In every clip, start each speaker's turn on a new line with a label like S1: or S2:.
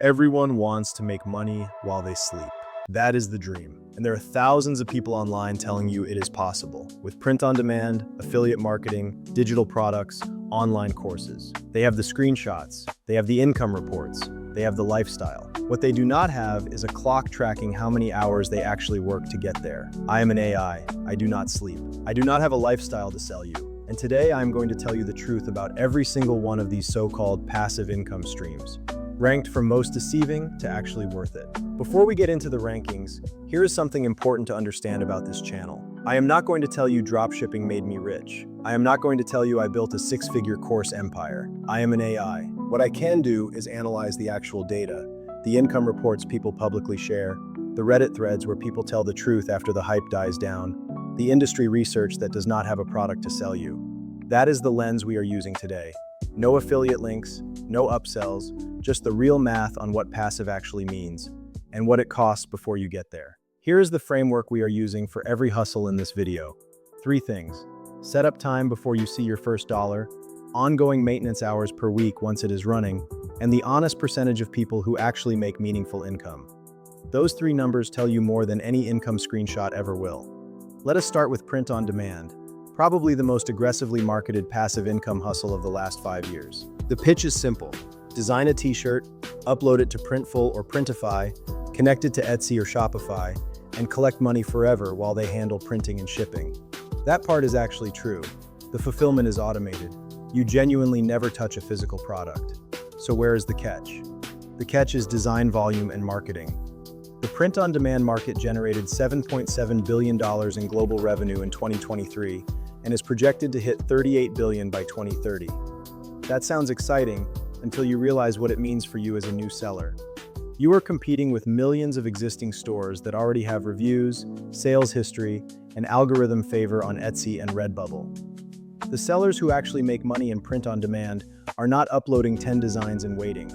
S1: Everyone wants to make money while they sleep. That is the dream. And there are thousands of people online telling you it is possible with print on demand, affiliate marketing, digital products, online courses. They have the screenshots, they have the income reports, they have the lifestyle. What they do not have is a clock tracking how many hours they actually work to get there. I am an AI. I do not sleep. I do not have a lifestyle to sell you. And today I'm going to tell you the truth about every single one of these so-called passive income streams, ranked from most deceiving to actually worth it. Before we get into the rankings, here is something important to understand about this channel. I am not going to tell you dropshipping made me rich. I am not going to tell you I built a six-figure course empire. I am an AI. What I can do is analyze the actual data, the income reports people publicly share, the Reddit threads where people tell the truth after the hype dies down, the industry research that does not have a product to sell you. That is the lens we are using today. No affiliate links, no upsells, just the real math on what passive actually means and what it costs before you get there. Here is the framework we are using for every hustle in this video. 3 things: setup time before you see your first dollar, ongoing maintenance hours per week once it is running, and the honest percentage of people who actually make meaningful income. Those 3 numbers tell you more than any income screenshot ever will. Let us start with print on demand, probably the most aggressively marketed passive income hustle of the last 5 years. The pitch is simple. Design a t-shirt, upload it to Printful or Printify, connect it to Etsy or Shopify, and collect money forever while they handle printing and shipping. That part is actually true. The fulfillment is automated. You genuinely never touch a physical product. So where is the catch? The catch is design volume and marketing. The print-on-demand market generated $7.7 billion in global revenue in 2023 and is projected to hit $38 billion by 2030. That sounds exciting until you realize what it means for you as a new seller. You are competing with millions of existing stores that already have reviews, sales history, and algorithm favor on Etsy and Redbubble. The sellers who actually make money in print-on-demand are not uploading 10 designs and waiting.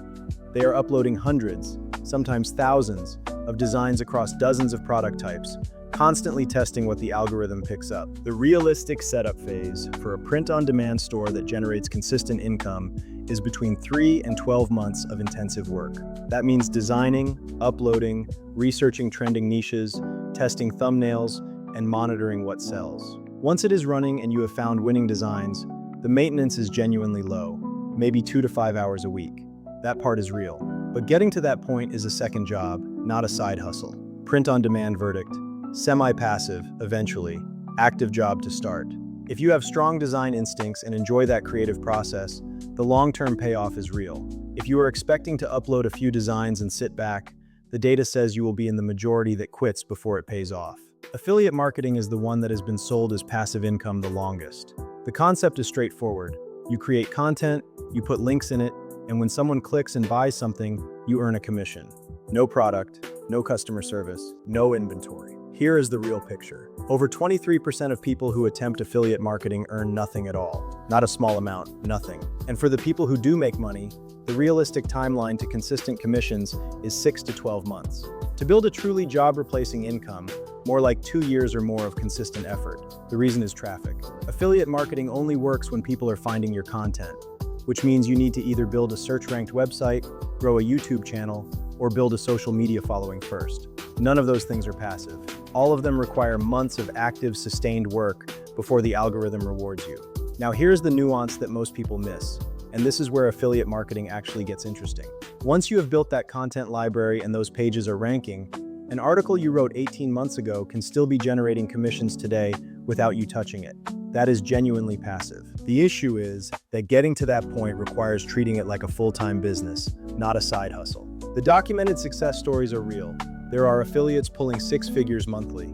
S1: They are uploading hundreds, sometimes thousands, of designs across dozens of product types, constantly testing what the algorithm picks up. The realistic setup phase for a print-on-demand store that generates consistent income is between 3 and 12 months of intensive work. That means designing, uploading, researching trending niches, testing thumbnails, and monitoring what sells. Once it is running and you have found winning designs, the maintenance is genuinely low, maybe 2 to 5 hours a week. That part is real. But getting to that point is a second job, not a side hustle. Print-on-demand verdict: semi-passive, eventually, active job to start. If you have strong design instincts and enjoy that creative process, the long-term payoff is real. If you are expecting to upload a few designs and sit back, the data says you will be in the majority that quits before it pays off. Affiliate marketing is the one that has been sold as passive income the longest. The concept is straightforward. You create content, you put links in it, and when someone clicks and buys something, you earn a commission. No product, no customer service, no inventory. Here is the real picture. Over 23% of people who attempt affiliate marketing earn nothing at all. Not a small amount, nothing. And for the people who do make money, the realistic timeline to consistent commissions is 6 to 12 months. To build a truly job-replacing income, more like 2 years or more of consistent effort. The reason is traffic. Affiliate marketing only works when people are finding your content, which means you need to either build a search-ranked website, grow a YouTube channel, or build a social media following first. None of those things are passive. All of them require months of active, sustained work before the algorithm rewards you. Now here's the nuance that most people miss, and this is where affiliate marketing actually gets interesting. Once you have built that content library and those pages are ranking, an article you wrote 18 months ago can still be generating commissions today without you touching it. That is genuinely passive. The issue is that getting to that point requires treating it like a full-time business, not a side hustle. The documented success stories are real. There are affiliates pulling 6 figures monthly.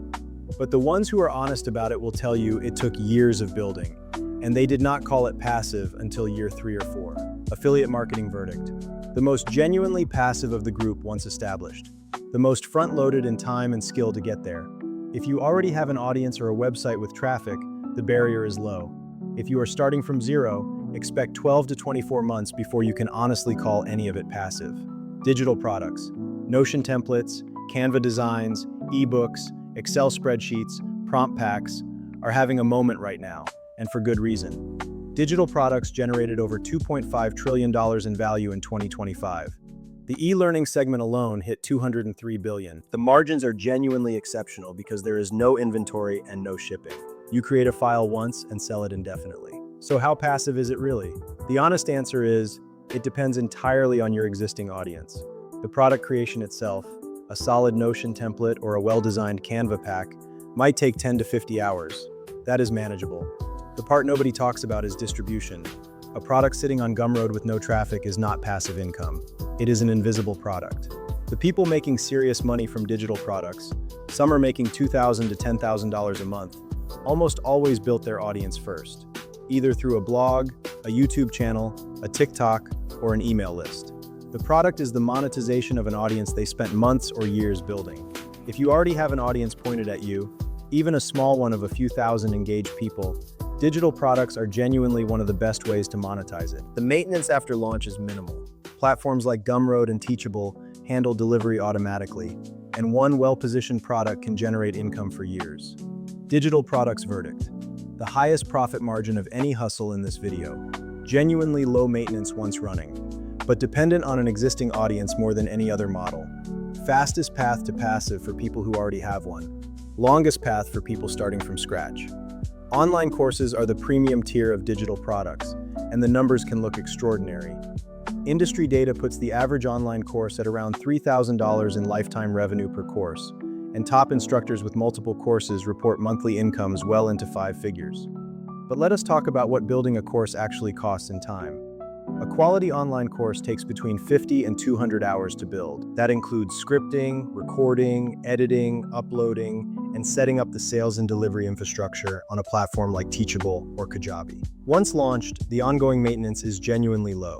S1: But the ones who are honest about it will tell you it took years of building, and they did not call it passive until year 3 or 4. Affiliate marketing verdict: the most genuinely passive of the group once established. The most front-loaded in time and skill to get there. If you already have an audience or a website with traffic, the barrier is low. If you are starting from zero, expect 12 to 24 months before you can honestly call any of it passive. Digital products: Notion templates, Canva designs, ebooks, Excel spreadsheets, prompt packs are having a moment right now, and for good reason. Digital products generated over $2.5 trillion in value in 2025. The e-learning segment alone hit $203 billion. The margins are genuinely exceptional because there is no inventory and no shipping. You create a file once and sell it indefinitely. So how passive is it really? The honest answer is, it depends entirely on your existing audience. The product creation itself, a solid Notion template or a well-designed Canva pack, might take 10 to 50 hours. That is manageable. The part nobody talks about is distribution. A product sitting on Gumroad with no traffic is not passive income. It is an invisible product. The people making serious money from digital products, some are making $2,000 to $10,000 a month, almost always built their audience first, either through a blog, a YouTube channel, a TikTok, or an email list. The product is the monetization of an audience they spent months or years building. If you already have an audience pointed at you, even a small one of a few thousand engaged people, digital products are genuinely one of the best ways to monetize it. The maintenance after launch is minimal. Platforms like Gumroad and Teachable handle delivery automatically, and one well-positioned product can generate income for years. Digital products verdict. The highest profit margin of any hustle in this video. Genuinely low maintenance once running, but dependent on an existing audience more than any other model. Fastest path to passive for people who already have one. Longest path for people starting from scratch. Online courses are the premium tier of digital products, and the numbers can look extraordinary. Industry data puts the average online course at around $3,000 in lifetime revenue per course, and top instructors with multiple courses report monthly incomes well into 5 figures. But let us talk about what building a course actually costs in time. A quality online course takes between 50 and 200 hours to build. That includes scripting, recording, editing, uploading, and setting up the sales and delivery infrastructure on a platform like Teachable or Kajabi. Once launched, the ongoing maintenance is genuinely low,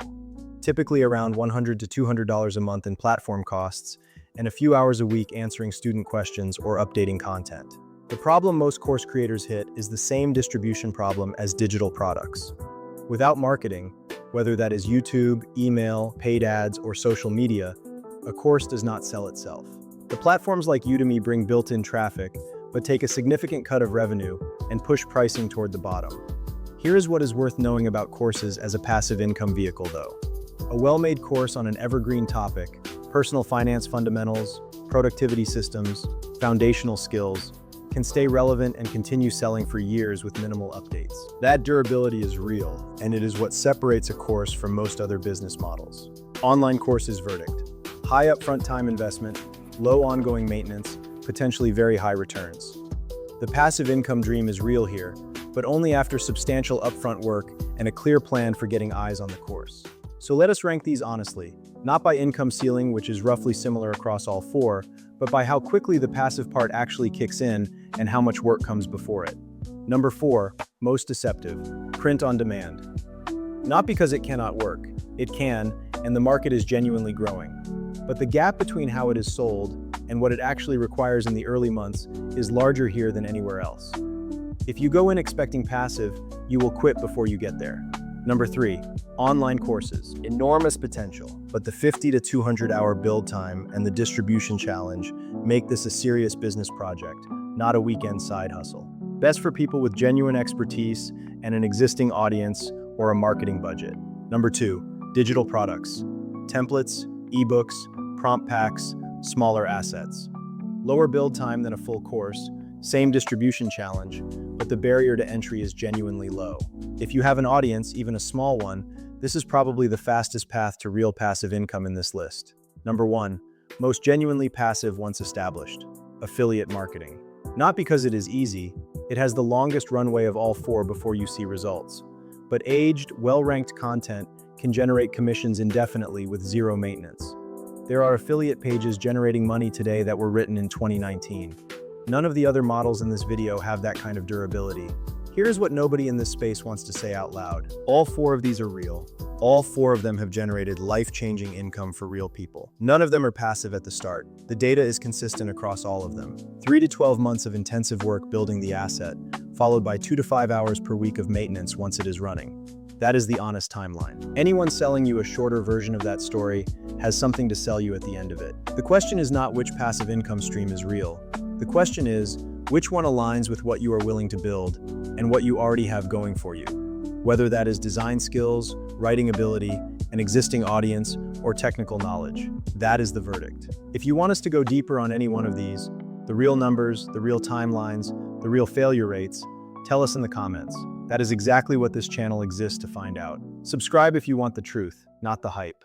S1: typically around $100 to $200 a month in platform costs, and a few hours a week answering student questions or updating content. The problem most course creators hit is the same distribution problem as digital products. Without marketing, whether that is YouTube, email, paid ads, or social media, a course does not sell itself. The platforms like Udemy bring built-in traffic, but take a significant cut of revenue and push pricing toward the bottom. Here is what is worth knowing about courses as a passive income vehicle though. A well-made course on an evergreen topic, personal finance fundamentals, productivity systems, foundational skills, can stay relevant and continue selling for years with minimal updates. That durability is real, and it is what separates a course from most other business models. Online courses verdict. High upfront time investment, low ongoing maintenance, potentially very high returns. The passive income dream is real here, but only after substantial upfront work and a clear plan for getting eyes on the course. So let us rank these honestly, not by income ceiling, which is roughly similar across all four, but by how quickly the passive part actually kicks in and how much work comes before it. Number 4, most deceptive, print on demand. Not because it cannot work, it can, and the market is genuinely growing. But the gap between how it is sold and what it actually requires in the early months is larger here than anywhere else. If you go in expecting passive, you will quit before you get there. Number 3, online courses. Enormous potential, but the 50 to 200 hour build time and the distribution challenge make this a serious business project, not a weekend side hustle. Best for people with genuine expertise and an existing audience or a marketing budget. Number 2, digital products. Templates, ebooks, prompt packs, smaller assets. Lower build time than a full course, same distribution challenge, but the barrier to entry is genuinely low. If you have an audience, even a small one, this is probably the fastest path to real passive income in this list. Number 1, most genuinely passive once established, affiliate marketing. Not because it is easy, it has the longest runway of all 4 before you see results. But aged, well-ranked content can generate commissions indefinitely with zero maintenance. There are affiliate pages generating money today that were written in 2019. None of the other models in this video have that kind of durability. Here's what nobody in this space wants to say out loud. All 4 of these are real. All 4 of them have generated life-changing income for real people. None of them are passive at the start. The data is consistent across all of them. 3 to 12 months of intensive work building the asset, followed by 2 to 5 hours per week of maintenance once it is running. That is the honest timeline. Anyone selling you a shorter version of that story has something to sell you at the end of it. The question is not which passive income stream is real. The question is, which one aligns with what you are willing to build and what you already have going for you? Whether that is design skills, writing ability, an existing audience, or technical knowledge. That is the verdict. If you want us to go deeper on any one of these, the real numbers, the real timelines, the real failure rates, tell us in the comments. That is exactly what this channel exists to find out. Subscribe if you want the truth, not the hype.